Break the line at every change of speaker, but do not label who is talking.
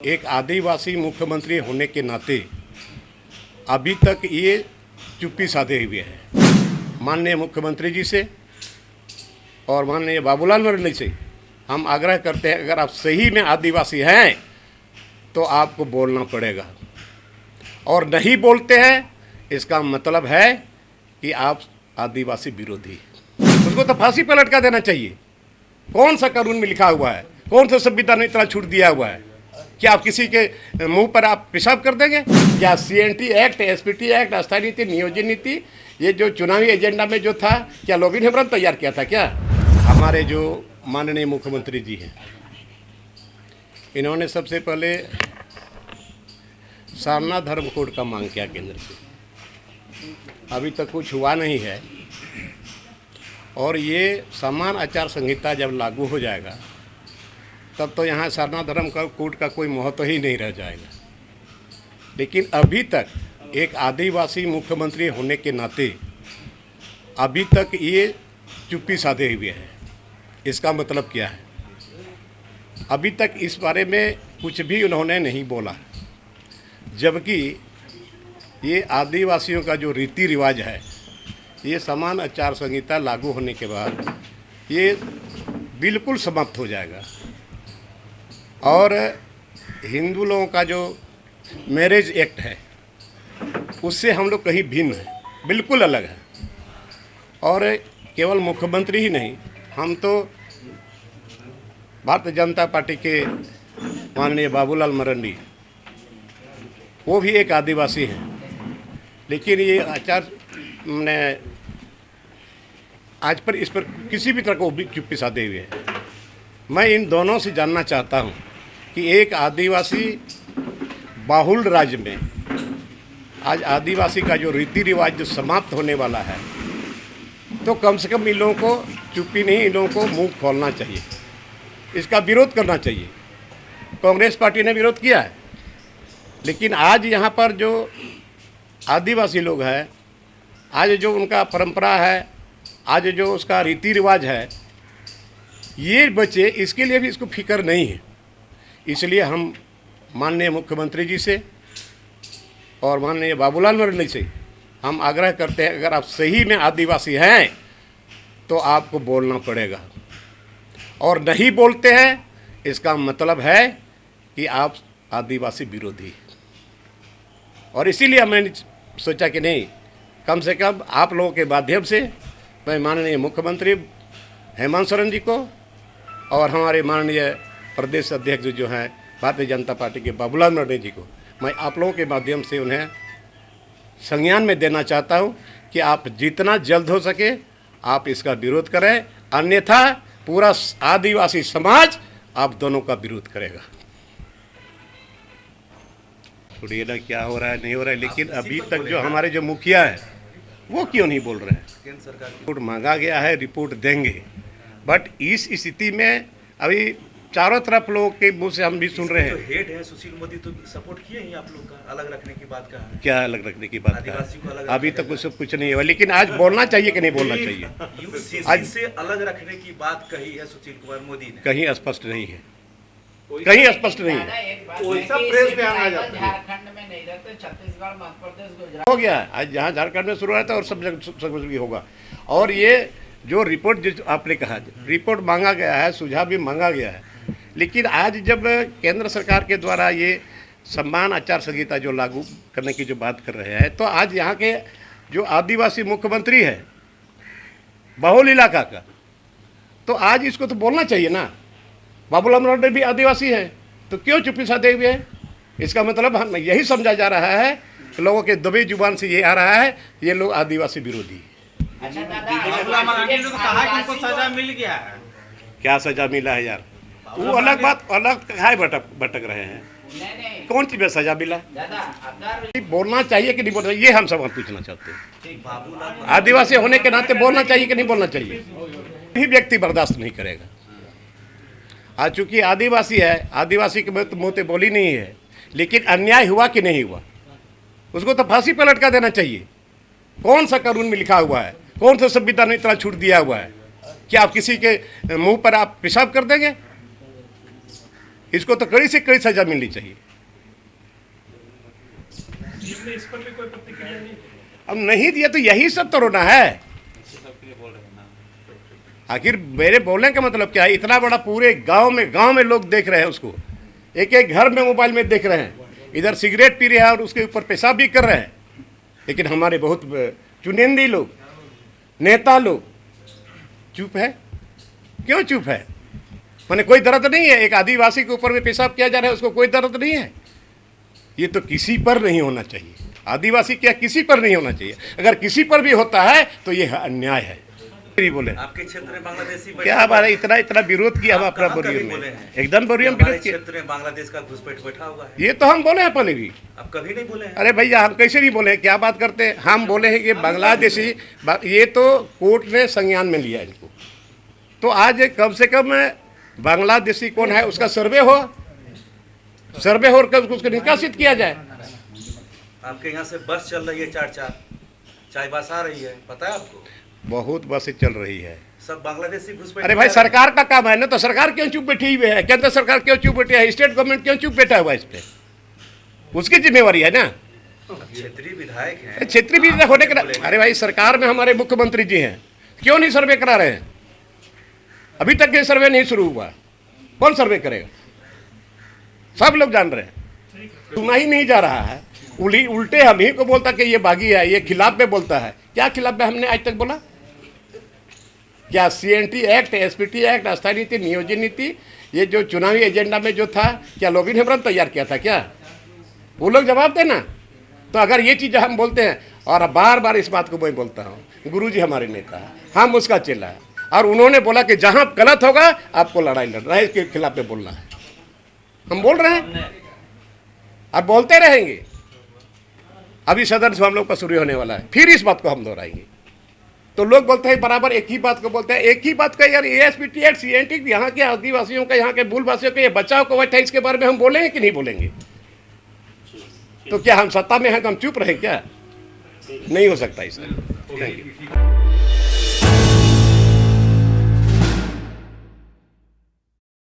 एक आदिवासी मुख्यमंत्री होने के नाते अभी तक ये चुप्पी साधे हुए हैं। माननीय मुख्यमंत्री जी से और माननीय बाबूलाल मरंडी से हम आग्रह करते हैं, अगर आप सही में आदिवासी हैं तो आपको बोलना पड़ेगा, और नहीं बोलते हैं इसका मतलब है कि आप आदिवासी विरोधी। उसको तो फांसी पर लटका देना चाहिए। कौन सा कानून में लिखा हुआ है, कौन सा संविधान में इतना छूट दिया हुआ है? क्या आप किसी के मुंह पर आप पेशाब कर देंगे? क्या CNT एक्ट, SPT एक्ट, अस्थायी नीति, नियोजन नीति, ये जो चुनावी एजेंडा में जो था, क्या लोबिन हेम्ब्रम तैयार किया था क्या? हमारे जो माननीय मुख्यमंत्री जी हैं, इन्होंने सबसे पहले सारनाथ धर्म कोड का मांग किया केंद्र से। अभी तक कुछ हुआ नहीं है, और ये समान आचार संहिता जब लागू हो जाएगा तब तो यहाँ सारनाथ धर्म का कोड का कोई महत्व ही नहीं रह जाएगा। लेकिन अभी तक एक आदिवासी मुख्यमंत्री होने के नाते अभी तक ये चुप्पी साधे हुए हैं। इसका मतलब क्या है? अभी तक इस बारे में कुछ भी उन्होंने नहीं बोला, जबकि ये आदिवासियों का जो रीति रिवाज है, ये समान आचार संहिता लागू होने के बाद ये बिल्कुल समाप्त हो जाएगा। और हिंदू लोगों का जो मैरिज एक्ट है उससे हम लोग कहीं भिन्न हैं, बिल्कुल अलग है। और केवल मुख्यमंत्री ही नहीं, हम तो भारतीय जनता पार्टी के माननीय बाबूलाल मरंडी, वो भी एक आदिवासी हैं। लेकिन ये आचार ने आज पर इस पर किसी भी तरह को भी चुप्पी साधे हुए है। मैं इन दोनों से जानना चाहता हूं कि एक आदिवासी बाहुल राज्य में आज आदिवासी का जो रीति रिवाज जो समाप्त होने वाला है, तो कम से कम इन लोगों को चुप्पी नहीं, इन लोगों को मुंह खोलना चाहिए, इसका विरोध करना चाहिए। कांग्रेस पार्टी ने विरोध किया है, लेकिन आज यहाँ पर जो आदिवासी लोग हैं, आज जो उनका परंपरा है, आज जो उसका रीति रिवाज है, ये बच्चे इसके लिए भी इसको फिक्र नहीं है। इसलिए हम माननीय मुख्यमंत्री जी से और माननीय बाबूलाल मरंडी से हम आग्रह करते हैं, अगर आप सही में आदिवासी हैं तो आपको बोलना पड़ेगा, और नहीं बोलते हैं इसका मतलब है कि आप आदिवासी विरोधी। और इसीलिए मैंने सोचा कि नहीं, कम से कम आप लोगों के माध्यम से मैं माननीय मुख्यमंत्री हेमंत सोरेन जी को और हमारे माननीय प्रदेश अध्यक्ष जो हैं भारतीय जनता पार्टी के बाबूलाल मरंडी जी को, मैं आप लोगों के माध्यम से उन्हें संज्ञान में देना चाहता हूं कि आप जितना जल्द हो सके आप इसका विरोध करें, अन्यथा पूरा आदिवासी समाज आप दोनों का विरोध करेगा। थोड़ी ना क्या हो रहा है नहीं हो रहा है, लेकिन अभी तक जो हमारे जो मुखिया है वो क्यों नहीं बोल रहे हैं? केंद्र सरकार रिपोर्ट मांगा गया है, रिपोर्ट देंगे, बट इस स्थिति में अभी चारों तरफ लोगों के मुंह से हम भी सुन रहे हैं।
जो हेड है सुशील मोदी तो सपोर्ट किए ही आप लोग का, अलग रखने की बात कहा है।
क्या अलग रखने की बात है? अभी तक कुछ नहीं हुआ, लेकिन आज बोलना चाहिए कि नहीं बोलना चाहिए?
आज से अलग रखने की बात कही है सुशील कुमार मोदी ने,
कहीं स्पष्ट नहीं है, कहीं स्पष्ट नहीं है।
प्रेस में आना जाता है, झारखंड में नहीं रहते, छत्तीसगढ़, मध्य प्रदेश, गुजरात
हो गया आज, जहाँ झारखंड में शुरू रहता है और सब जगह भी होगा। और ये जो रिपोर्ट जो आपने कहा, रिपोर्ट मांगा गया है, सुझाव भी मांगा गया है, लेकिन आज जब केंद्र सरकार के द्वारा ये समान आचार संहिता जो लागू करने की जो बात कर रहे हैं, तो आज यहाँ के जो आदिवासी मुख्यमंत्री है बहुल इलाका का, तो आज इसको तो बोलना चाहिए ना। बाबूलाल मरंडी भी आदिवासी है, तो क्यों चुप्पी साधे हुए हैं? इसका मतलब हम यही समझा जा रहा है कि लोगों के दबी जुबान से ये आ रहा है, ये लोग आदिवासी विरोधी है।
अच्छा दादा, मराठी ने कहा कि उनको सजा मिल गया है।
क्या सजा मिला है यार? वो अलग बात, अलग है, भटक रहे हैं।
नहीं,
कौन सी में सजा मिला?
दादा अगर
बोलना चाहिए कि नहीं बोलना चाहिए, ये हम सब पूछना चाहते हैं। आदिवासी होने के नाते बोलना चाहिए कि नहीं बोलना चाहिए? ही व्यक्ति बर्दाश्त नहीं करेगा। आज चूंकि आदिवासी है, आदिवासी के मुँह पे बोली नहीं है, लेकिन अन्याय हुआ कि नहीं हुआ, उसको तो फांसी पर लटका देना चाहिए। कौन सा कानून में लिखा हुआ है, कौन सा संविधान में इतना छूट दिया हुआ है? क्या आप किसी के मुंह पर आप पेशाब कर देंगे? इसको तो कड़ी से कड़ी सजा मिलनी चाहिए।
सीएम ने इस पर भी कोई प्रतिक्रिया नहीं दी।
अब नहीं दिया तो यही सब तो रोना है। आखिर मेरे बोलने का मतलब क्या है? इतना बड़ा पूरे गांव में लोग देख रहे हैं उसको, एक एक घर में मोबाइल में देख रहे हैं, इधर सिगरेट पी रहे हैं और उसके ऊपर पेशाब भी कर रहे हैं। लेकिन हमारे बहुत चुनिंदे लोग, नेता लोग चुप है। क्यों चुप है? माने कोई दर्द नहीं है? एक आदिवासी के ऊपर में पेशाब किया जा रहा है, उसको कोई दर्द नहीं है? ये तो किसी पर नहीं होना चाहिए। आदिवासी क्या किसी पर नहीं होना चाहिए। अगर किसी पर भी होता है तो ये अन्याय है। नहीं बोले
आपके क्षेत्र में बांग्लादेशी
क्या हमारा इतना विरोध किया हम अपना
आप कहाँ
बोरियम
कभी बोले
में,
हैं?
एकदम बोरियम
हमारे
विरोध किया।
क्षेत्र में बांग्लादेश का घुसपैठ बैठा हुआ है,
ये तो हम बोले हैं पहले भी।
आप कभी नहीं बोले हैं।
अरे भैया हम कैसे नहीं बोले? क्या बात करते हैं? हम बोले हैं कि बांग्लादेशी, ये तो कोर्ट ने संज्ञान में लिया इनको। तो आज कम से कम बांग्लादेशी कौन है उसका सर्वे होकर उसको निकासित किया जाए।
आपके यहाँ से बस चल रही है 4-4, चाय बस आ रही है, पता है आपको?
बहुत बसें चल रही है।
सब बांग्लादेशी घुसपैठ।
अरे भाई सरकार का काम है ना, तो सरकार क्यों चुप बैठी हुई है? केंद्र सरकार क्यों चुप बैठी है? स्टेट गवर्नमेंट क्यों चुप बैठा हुआ है? इस पे उसकी जिम्मेवारी है ना।
क्षेत्रीय विधायक हैं,
क्षेत्रीय भी होने के, अरे भाई सरकार में हमारे मुख्यमंत्री जी हैं, क्यों नहीं सर्वे करा रहे हैं? अभी तक ये सर्वे नहीं शुरू हुआ, कौन सर्वे करेगा? सब लोग जान रहे हैं, सुना ही नहीं जा रहा है। उल्टे हम ही को बोलता कि ये बागी है, ये खिलाफ में बोलता है। क्या खिलाफ में हमने आज तक बोला? क्या सीएनटी एक्ट, एसपीटी एक्ट, अस्थायी नीति, नियोजन नीति, ये जो चुनावी एजेंडा में जो था, क्या लोगिन हेम्ब्रम तैयार किया था क्या? वो लोग जवाब देना। तो अगर ये चीज़ हम बोलते हैं, और बार बार इस बात को मैं बोलता हूँ, गुरुजी हमारे नेता है, हम उसका चेला है, और उन्होंने बोला कि जहाँ गलत होगा आपको लड़ाई लड़ना है, इसके खिलाफ में बोलना है। हम बोल रहे हैं और बोलते रहेंगे। अभी सदन से हम लोग का शुरू होने वाला है, फिर इस बात को हम दोहराएंगे। तो लोग बोलते हैं बराबर एक ही बात को बोलते हैं, एक ही बात का यार, एएसपीटी एक्ट, सीएनटी, यहाँ के आदिवासियों का, यहाँ के मूलवासियों का ये बचाव को है, इसके बारे में हम बोलेंगे कि नहीं बोलेंगे? तो क्या हम सत्ता में हैं तो हम चुप रहे क्या? नहीं हो सकता इसमें। Thank you.